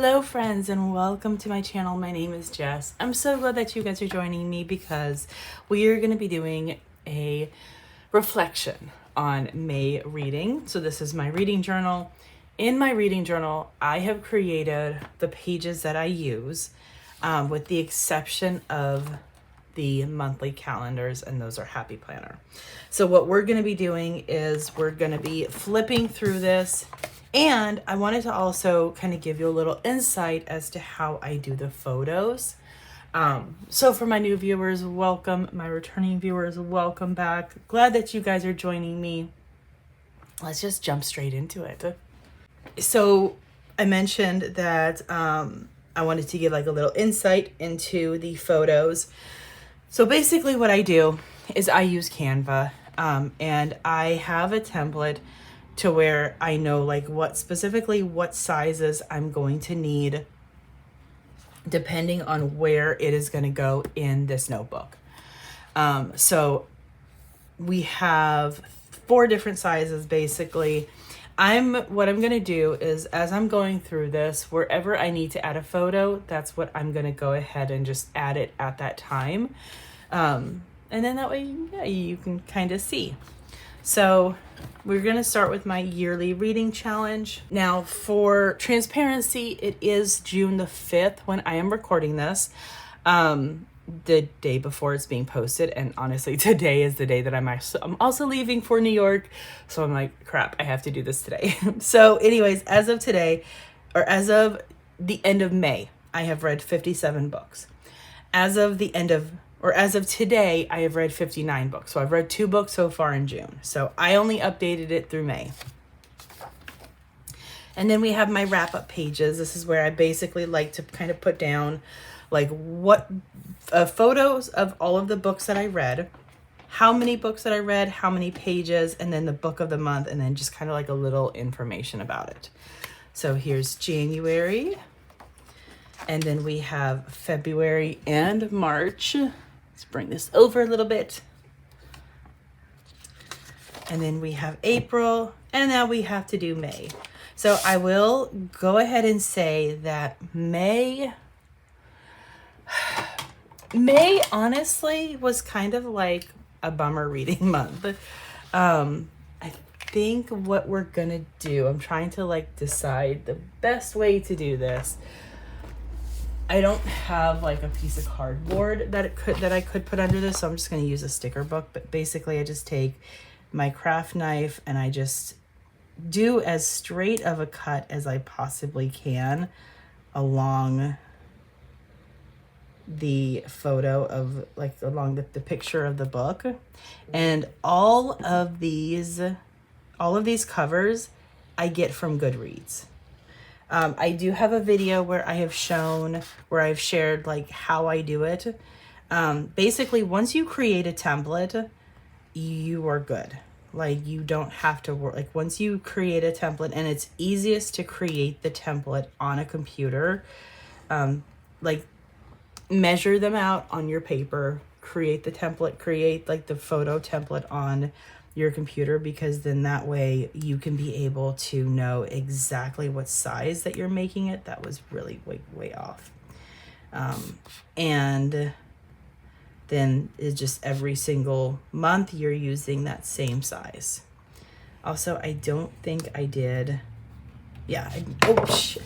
Hello friends and welcome to my channel. My name is Jess. I'm so glad that you guys are joining me because we are going to be doing a reflection on May reading. So this is my reading journal. In my reading journal, I have created the pages that I use with the exception of the monthly calendars, and those are Happy Planner. So what we're going to be doing is we're going to be flipping through this. And I wanted to also kind of give you a little insight as to how I do the photos. So for my new viewers, welcome. My returning viewers, welcome back. Glad that you guys are joining me. Let's just jump straight into it. So I mentioned that I wanted to give like a little insight into the photos. So basically what I do is I use Canva and I have a template to where I know like what sizes I'm going to need depending on where it is going to go in this notebook. So we have 4 different sizes basically. What I'm going to do is as I'm going through this, wherever I need to add a photo, that's what I'm going to go ahead and just add it at that time. And then that way, you can kind of see. So we're going to start with my yearly reading challenge. Now for transparency, it is June the 5th when I am recording this, the day before it's being posted. And honestly, today is the day that I'm also leaving for New York. So I'm like, crap, I have to do this today. So anyways, as of today, or as of the end of May, I have read 57 books. As of today, I have read 59 books. So I've read 2 books so far in June. So I only updated it through May. And then we have my wrap-up pages. This is where I basically like to kind of put down like what photos of all of the books that I read, how many books that I read, how many pages, and then the book of the month, and then just kind of like a little information about it. So here's January. And then we have February and March. Let's bring this over a little bit. And then we have April, and now we have to do May. So I will go ahead and say that May honestly was kind of like a bummer reading month. I think what we're gonna do, I'm trying to like decide the best way to do this. I don't have like a piece of cardboard that I could put under this, so I'm just going to use a sticker book. But basically I just take my craft knife and I just do as straight of a cut as I possibly can along the photo of like along the picture of the book. And all of these covers I get from Goodreads. I do have a video where I've shared like how I do it. Basically, once you create a template, you are good. Like you don't have to work. Like once you create a template, and it's easiest to create the template on a computer, like measure them out on your paper, create the template, create like the photo template on your computer, because then that way you can be able to know exactly what size that you're making it. That was really way off. And then it's just every single month you're using that same size. Also, I don't think I did. Yeah. Oh, shit.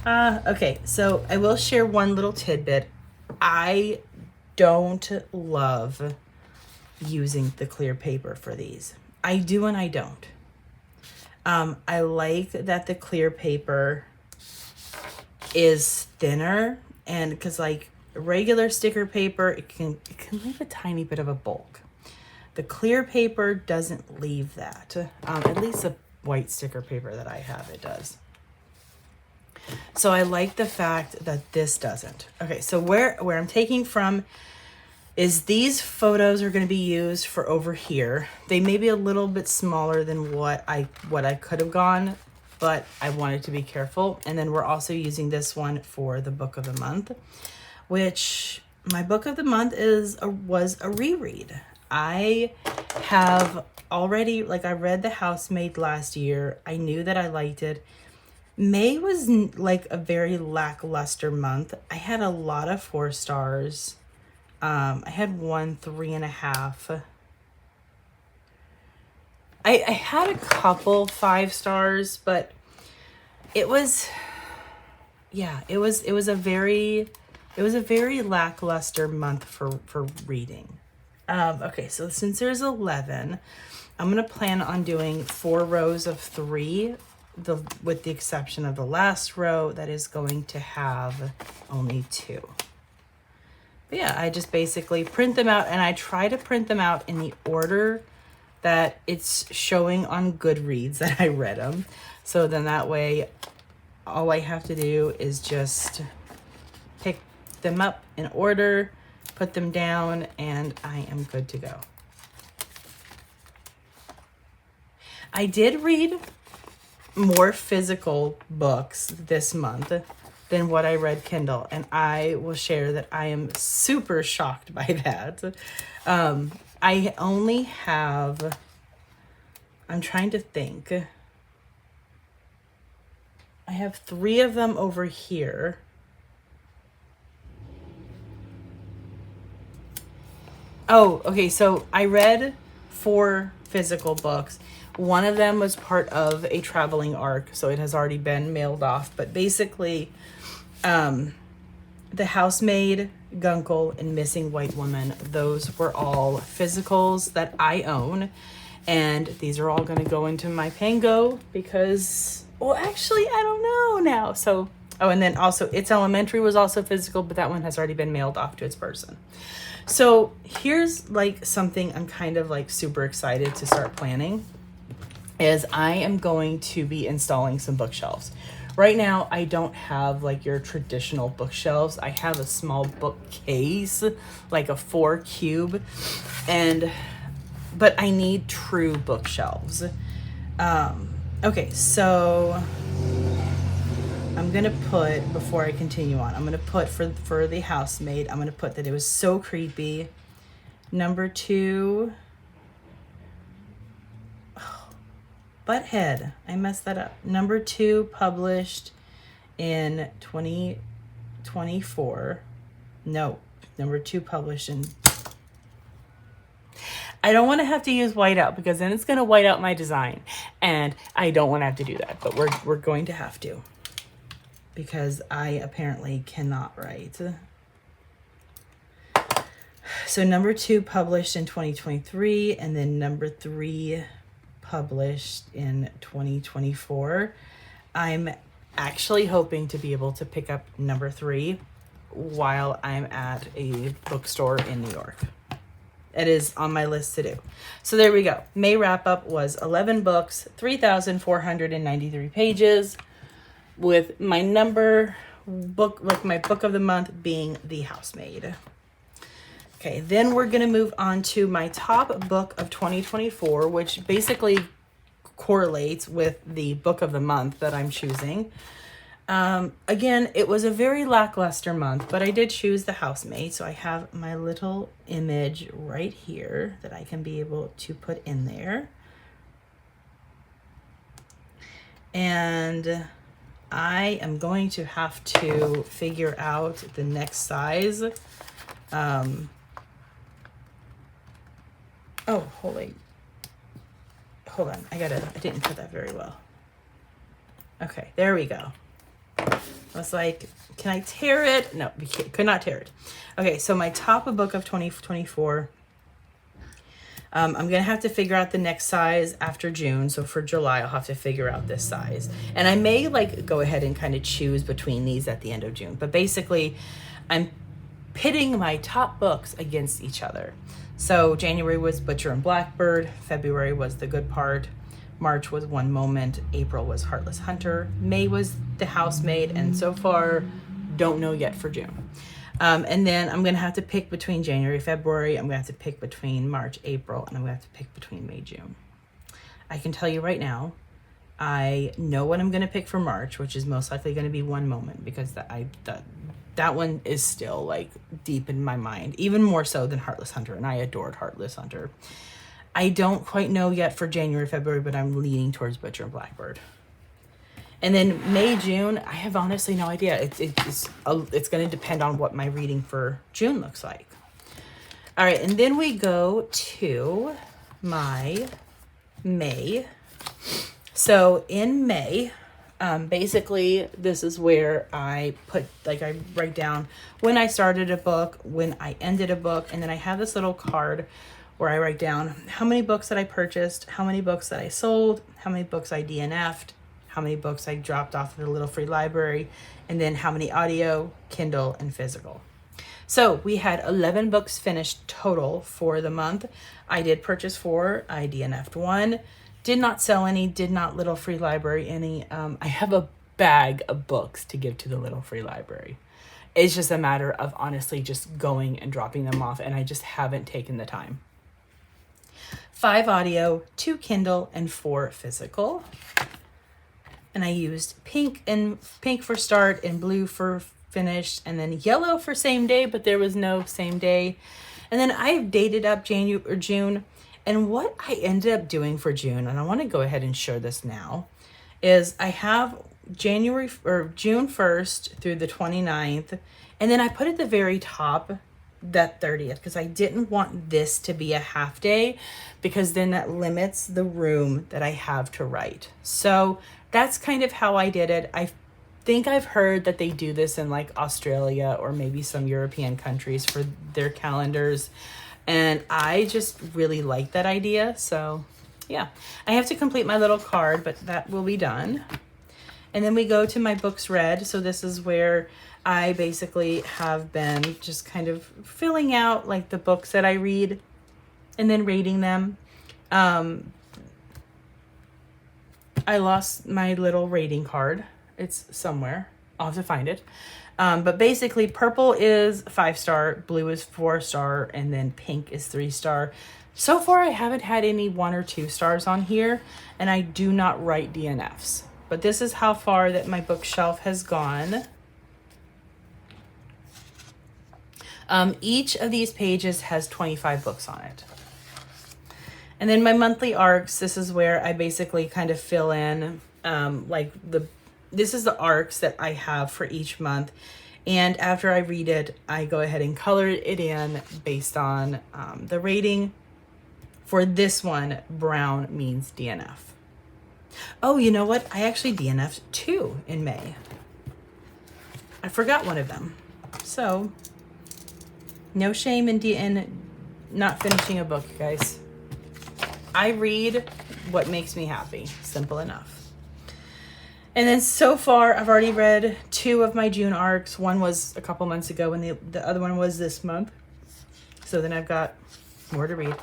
Okay, so I will share one little tidbit. I don't love using the clear paper for these. I do and I don't. I like that the clear paper is thinner, and because like regular sticker paper, it can leave a tiny bit of a bulk. The clear paper doesn't leave that. At least the white sticker paper that I have, it does. So I like the fact that this doesn't. Okay, so where I'm taking from is these photos are going to be used for over here. They may be a little bit smaller than what I could have gone, but I wanted to be careful. And then we're also using this one for the book of the month, which my book of the month was a reread. I have already, like I read The Housemaid last year. I knew that I liked it. May was like a very lackluster month. I had a lot of 4 stars. I had one 3.5. I had a couple 5 stars, but it was, yeah, it was a very lackluster month for reading. Okay, so since there's 11, I'm gonna plan on doing 4 rows of 3, with the exception of the last row that is going to have only 2. But yeah, I just basically print them out, and I try to print them out in the order that it's showing on Goodreads that I read them. So then that way, all I have to do is just pick them up in order, put them down, and I am good to go. I did read more physical books this month than what I read Kindle, and I will share that I am super shocked by that. I only have, I'm trying to think, I have 3 of them over here. Oh, okay, so I read 4 physical books. One of them was part of a traveling arc, so it has already been mailed off. But basically, The Housemaid, Guncle, and Missing White Woman, those were all physicals that I own. And these are all going to go into my Pango because, well, actually, I don't know now. So, oh, and then also It's Elementary was also physical, but that one has already been mailed off to its person. So here's like something I'm kind of like super excited to start planning, is I am going to be installing some bookshelves. Right now, I don't have like your traditional bookshelves. I have a small bookcase, like a 4 cube, but I need true bookshelves. Okay, so I'm gonna put, before I continue on, I'm gonna put for The Housemaid, I'm gonna put that it was so creepy. Number 2, Butthead, I messed that up. Number 2 published in 2024. No, number 2 published in, I don't want to have to use whiteout because then it's going to white out my design, and I don't want to have to do that, but we're going to have to, because I apparently cannot write. So number 2 published in 2023, and then number 3 published in 2024. I'm actually hoping to be able to pick up number 3 while I'm at a bookstore in New York. It is on my list to do. So there we go. May wrap up was 11 books, 3,493 pages, with my book of the month being The Housemaid. Okay, then we're going to move on to my top book of 2024, which basically correlates with the book of the month that I'm choosing. Again, it was a very lackluster month, but I did choose The Housemaid, so I have my little image right here that I can be able to put in there. And I am going to have to figure out the next size. Oh, hold on. I didn't put that very well. Okay, there we go. I was like, can I tear it? No, could not tear it. Okay, so my top book of 2024, I'm going to have to figure out the next size after June. So for July, I'll have to figure out this size. And I may like go ahead and kind of choose between these at the end of June. But basically, I'm pitting my top books against each other. So January was Butcher and Blackbird. February was The Good Part. March was One Moment. April was Heartless Hunter. May was The Housemaid. And so far, don't know yet for June. And then I'm going to have to pick between January, February. I'm going to have to pick between March, April. And I'm going to have to pick between May, June. I can tell you right now, I know what I'm going to pick for March, which is most likely going to be One Moment, because that one is still like deep in my mind, even more so than Heartless Hunter. And I adored Heartless Hunter. I don't quite know yet for January, February, but I'm leaning towards Butcher and Blackbird. And then May, June, I have honestly no idea. It's going to depend on what my reading for June looks like. All right, and then we go to my May. So in May, basically this is where I put, like, I write down when I started a book, when I ended a book, and then I have this little card where I write down how many books that I purchased, how many books that I sold, how many books I DNF'd, how many books I dropped off at the Little Free Library, and then how many audio, Kindle, and physical. So we had 11 books finished total for the month. I did purchase 4, I DNF'd 1, did not sell any, did not Little Free Library any. I have a bag of books to give to the Little Free Library. It's just a matter of honestly just going and dropping them off, and I just haven't taken the time. 5 audio, 2 Kindle, and 4 physical. And I used pink for start and blue for finished, and then yellow for same day, but there was no same day. And then I dated up June. And what I ended up doing for June, and I want to go ahead and share this now, is I have June 1st through the 29th, and then I put at the very top that 30th because I didn't want this to be a half day, because then that limits the room that I have to write. So that's kind of how I did it. I think I've heard that they do this in like Australia or maybe some European countries for their calendars. And I just really like that idea. So yeah, I have to complete my little card, but that will be done. And then we go to my books read. So this is where I basically have been just kind of filling out like the books that I read and then rating them. I lost my little rating card. It's somewhere. I'll have to find it. But basically purple is 5-star, blue is 4-star, and then pink is 3-star. So far, I haven't had any 1 or 2 stars on here, and I do not write DNFs. But this is how far that my bookshelf has gone. Each of these pages has 25 books on it. And then my monthly arcs, this is where I basically kind of fill in this is the arcs that I have for each month. And after I read it, I go ahead and color it in based on the rating. For this one, brown means DNF. Oh, you know what? I actually DNF'd 2 in May. I forgot one of them. So, no shame in not finishing a book, guys. I read what makes me happy. Simple enough. And then so far, I've already read 2 of my June arcs. One was a couple months ago, and the other one was this month. So then I've got more to read.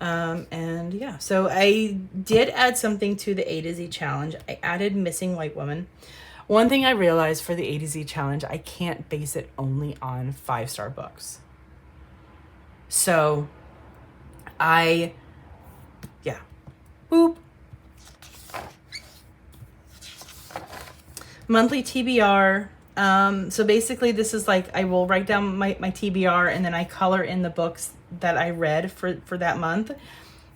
And yeah, so I did add something to the A to Z challenge. I added Missing White Woman. One thing I realized for the A to Z challenge, I can't base it only on 5-star books. So boop. Monthly TBR. So basically this is like, I will write down my TBR and then I color in the books that I read for that month.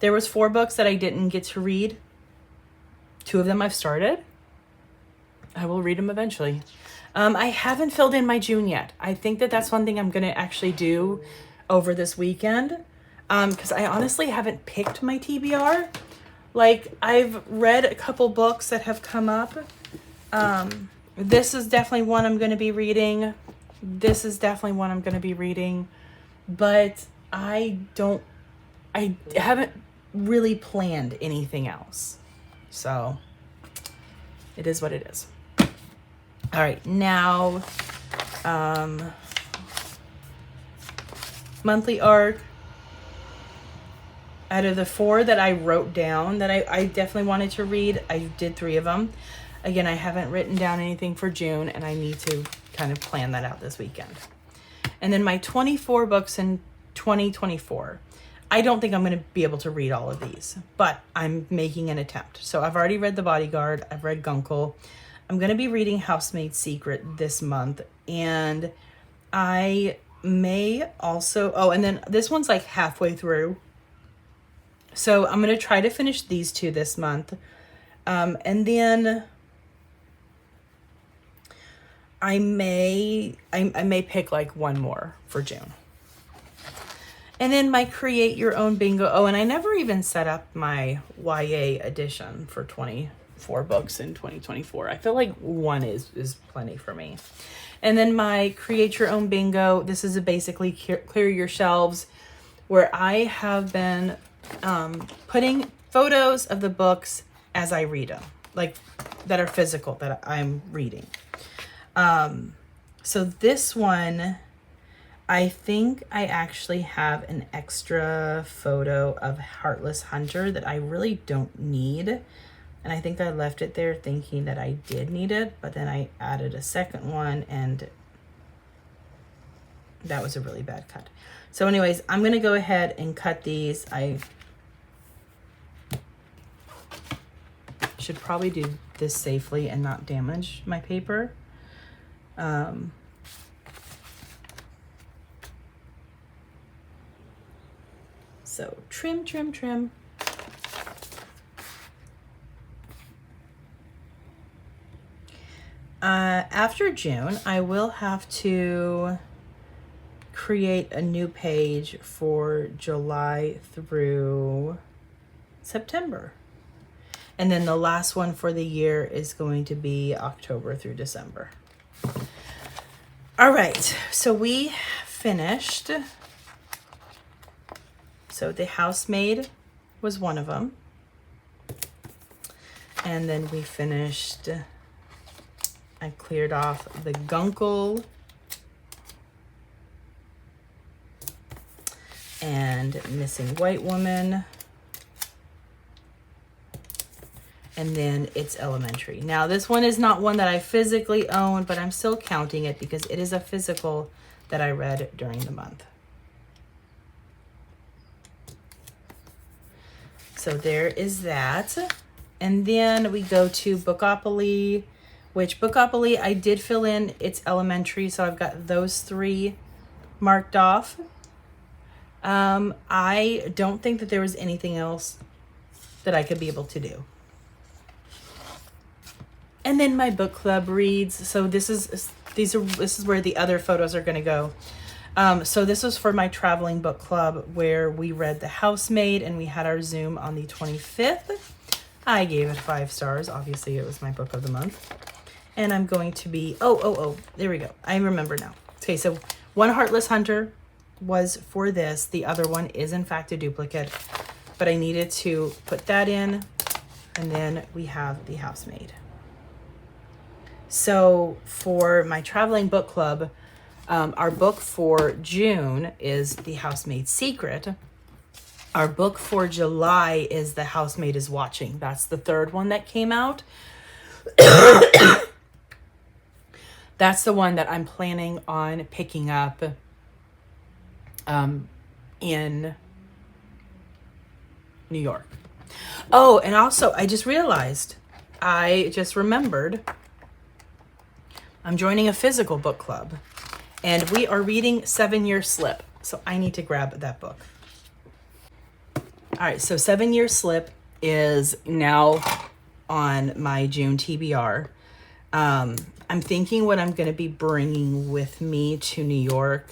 There was 4 books that I didn't get to read. 2 of them I've started. I will read them eventually. I haven't filled in my June yet. I think that's one thing I'm going to actually do over this weekend. Because I honestly haven't picked my TBR. Like, I've read a couple books that have come up. This is definitely one I'm going to be reading. This is definitely one I'm going to be reading. But I haven't really planned anything else. So, it is what it is. All right, now, monthly arc. Out of the 4 that I wrote down that I definitely wanted to read, I did 3 of them. Again, I haven't written down anything for June, and I need to kind of plan that out this weekend. And then my 24 books in 2024. I don't think I'm going to be able to read all of these, but I'm making an attempt. So I've already read The Bodyguard. I've read Guncle. I'm going to be reading Housemaid's Secret this month, and I may also... Oh, and then this one's like halfway through. So I'm going to try to finish these 2 this month. And then I may pick like one more for June. And then my create your own bingo. Oh, and I never even set up my YA edition for 24 books in 2024. I feel like one is plenty for me. And then my create your own bingo. This is a basically clear your shelves, where I have been putting photos of the books as I read them, like that are physical that I'm reading. So this one, I think I actually have an extra photo of Heartless Hunter that I really don't need. And I think I left it there thinking that I did need it, but then I added a second one and that was a really bad cut. So anyways, I'm going to go ahead and cut these. I should probably do this safely and not damage my paper. So trim, trim, trim. After June, I will have to create a new page for July through September. And then the last one for the year is going to be October through December. All right, so we finished. So The Housemaid was one of them. And then we finished, I cleared off The Guncle and Missing White Woman. And then It's Elementary. Now this one is not one that I physically own, but I'm still counting it because it is a physical that I read during the month. So there is that. And then we go to Bookopoly, which Bookopoly I did fill in It's Elementary, so I've got those 3 marked off. I don't think that there was anything else that I could be able to do. And then my book club reads. So this is where the other photos are going to go. So this was for my traveling book club where we read The Housemaid and we had our Zoom on the 25th. I gave it 5 stars. Obviously it was my book of the month. And I'm going to be, there we go. I remember now. Okay, so one Heartless Hunter was for this. The other one is in fact a duplicate, but I needed to put that in. And then we have The Housemaid. So for my traveling book club, our book for June is The Housemaid's Secret. Our book for July is The Housemaid is Watching. That's the 3rd one that came out. That's the one that I'm planning on picking up in New York. Oh, and also I just remembered I'm joining a physical book club. And we are reading 7 Year Slip. So I need to grab that book. All right, so 7 Year Slip is now on my June TBR. I'm thinking what I'm going to be bringing with me to New York.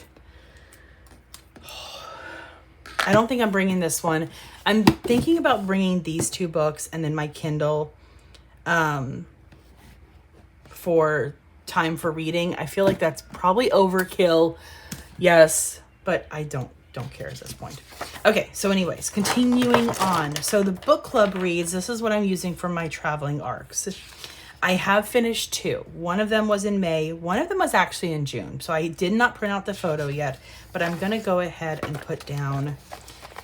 I don't think I'm bringing this one. I'm thinking about bringing these 2 books and then my Kindle for time for reading. I feel like that's probably overkill. Yes, but I don't care at this point. Okay, so anyways, continuing on. So the book club reads, this is what I'm using for my traveling arcs. I have finished 2. One of them was in May. One of them was actually in June. So I did not print out the photo yet, but I'm going to go ahead and put down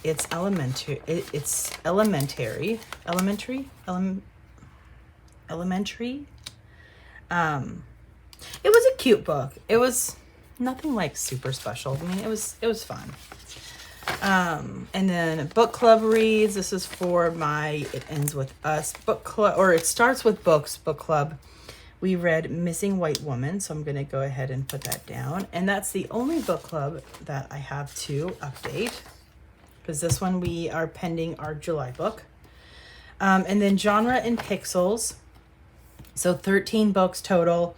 It's Elementary. It was a cute book. It was nothing like super special. I mean, it was fun. And then book club reads. This is for my It Ends With Us book club, or It Starts With Books book club. We read Missing White Woman, so I'm going to go ahead and put that down. And that's the only book club that I have to update, because this one we are pending our July book. And then Genre in Pixels. So 13 books total.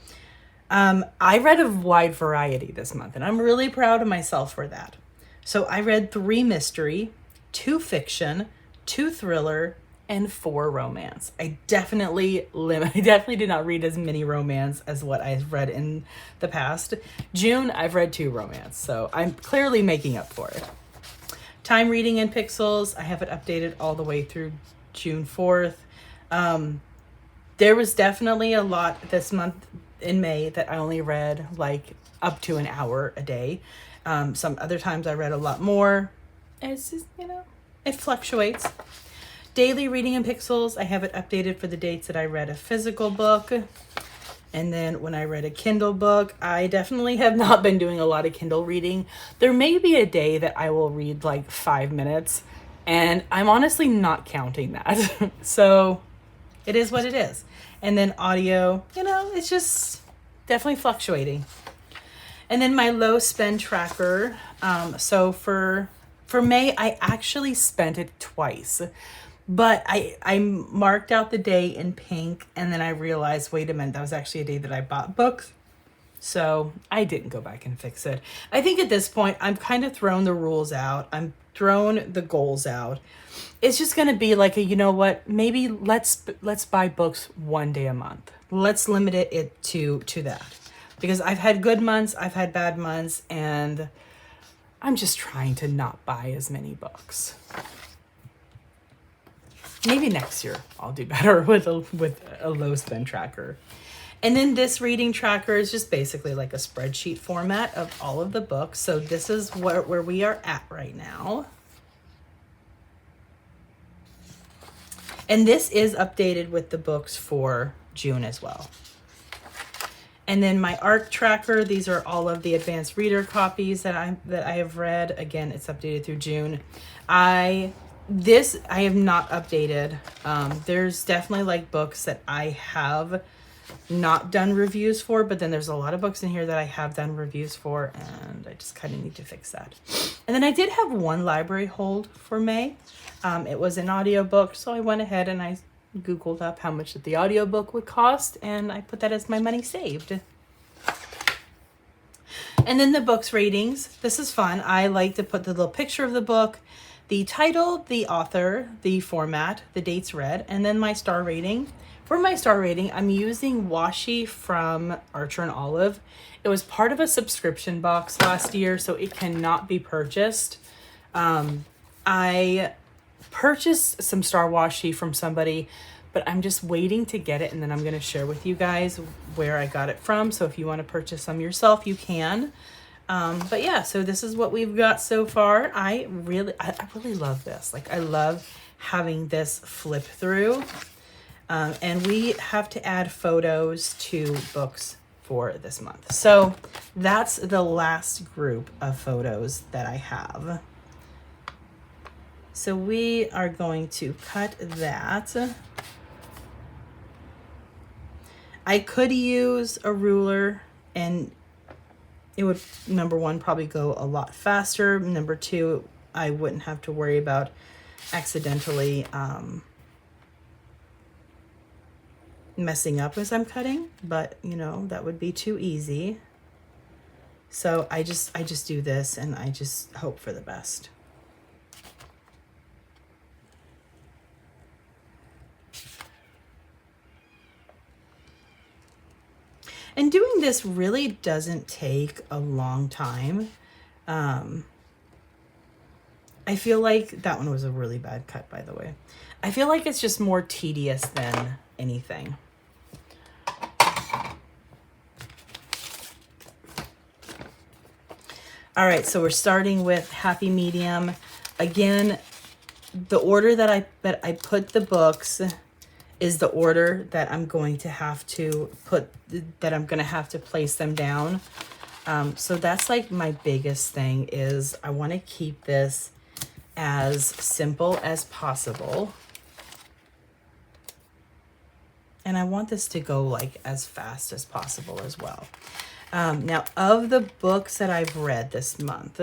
I read a wide variety this month, and I'm really proud of myself for that. So I read 3 mystery, 2 fiction, 2 thriller, and 4 romance. I definitely did not read as many romance as what I've read in the past. June, I've read 2 romance, so I'm clearly making up for it. Time reading in pixels, I have it updated all the way through June 4th. There was definitely a lot this month in May that I only read like up to an hour a day. Some other times I read a lot more. It's just, it fluctuates. Daily reading in pixels, I have it updated for the dates that I read a physical book. And then when I read a Kindle book, I definitely have not been doing a lot of Kindle reading. There may be a day that I will read like 5 minutes, and I'm honestly not counting that. So it is what it is. And then audio, it's just definitely fluctuating. And then my low spend tracker. So for May, I actually spent it twice. But I marked out the day in pink, and then I realized, wait a minute, that was actually a day that I bought books. So I didn't go back and fix it. I think at this point, I'm kind of thrown the rules out. I'm thrown the goals out. It's just going to be like maybe let's buy books 1 day a month. Let's limit it to that. Because I've had good months, I've had bad months, and I'm just trying to not buy as many books. Maybe next year I'll do better with a low spend tracker. And then this reading tracker is just basically like a spreadsheet format of all of the books. So this is where we are at right now. And this is updated with the books for June as well. And then my ARC tracker, these are all of the advanced reader copies that I have read. Again, it's updated through June. I have not updated. There's definitely like books that I have not done reviews for, but then there's a lot of books in here that I have done reviews for, and I just kind of need to fix that. And then I did have 1 library hold for May. It was an audiobook, so I went ahead and I Googled up how much the audiobook would cost, and I put that as my money saved. And then the books ratings. This is fun. I like to put the little picture of the book, the title, the author, the format, the dates read, and then my star rating. For my star rating, I'm using Washi from Archer and Olive. It was part of a subscription box last year, so it cannot be purchased. I purchased some star washi from somebody, but I'm just waiting to get it, and then I'm going to share with you guys where I got it from. So if you want to purchase some yourself, you can. But yeah, so this is what we've got so far. I really love this. Like, I love having this flip through. And we have to add photos to books for this month. So that's the last group of photos that I have. So we are going to cut that. I could use a ruler, and it would, number 1, probably go a lot faster. Number 2, I wouldn't have to worry about accidentally messing up as I'm cutting, but that would be too easy. So I just do this, and I just hope for the best. And doing this really doesn't take a long time. I feel like that one was a really bad cut, by the way. I feel like it's just more tedious than anything. All right, so we're starting with Happy Medium. Again, the order that I put the books is the order that I'm going to have to place them down. So that's like my biggest thing is I want to keep this as simple as possible. And I want this to go like as fast as possible as well. Now, of the books that I've read this month,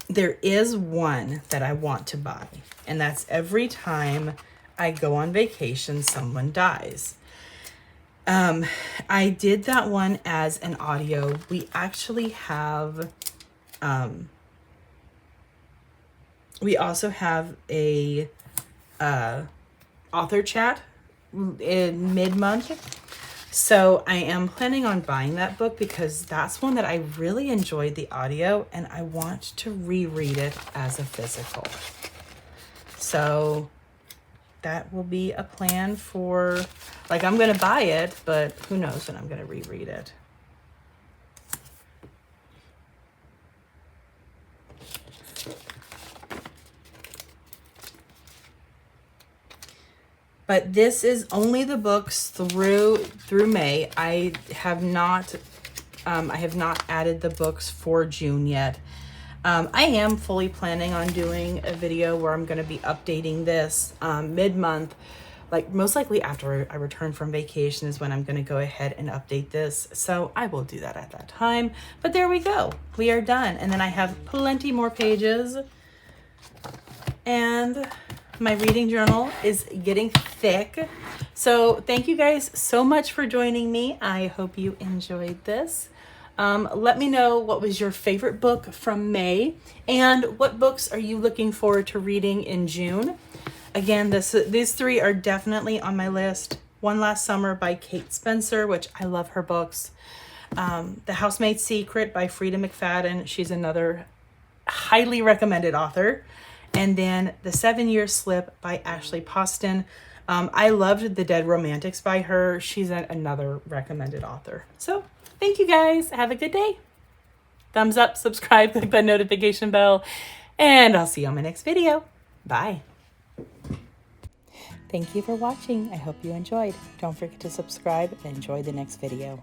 there is one that I want to buy, and that's Every Time I Go on Vacation, Someone Dies. I did that one as an audio. We actually have, we also have a author chat in mid-month. So I am planning on buying that book because that's one that I really enjoyed the audio and I want to reread it as a physical. So that will be a plan for, like, I'm going to buy it, but who knows when I'm going to reread it. But this is only the books through May. I have not added the books for June yet. I am fully planning on doing a video where I'm going to be updating this mid-month. Like, most likely after I return from vacation is when I'm going to go ahead and update this. So I will do that at that time. But there we go. We are done. And then I have plenty more pages. And my reading journal is getting thick. So thank you guys so much for joining me. I hope you enjoyed this. Let me know what was your favorite book from May and what books are you looking forward to reading in June. Again, these three are definitely on my list. One Last Summer by Kate Spencer, which I love her books. The Housemaid's Secret by Frida McFadden. She's another highly recommended author. And then The 7-Year Slip by Ashley Poston. I loved The Dead Romantics by her. She's another recommended author. So thank you guys. Have a good day. Thumbs up, subscribe, click that notification bell, and I'll see you on my next video. Bye. Thank you for watching. I hope you enjoyed. Don't forget to subscribe and enjoy the next video.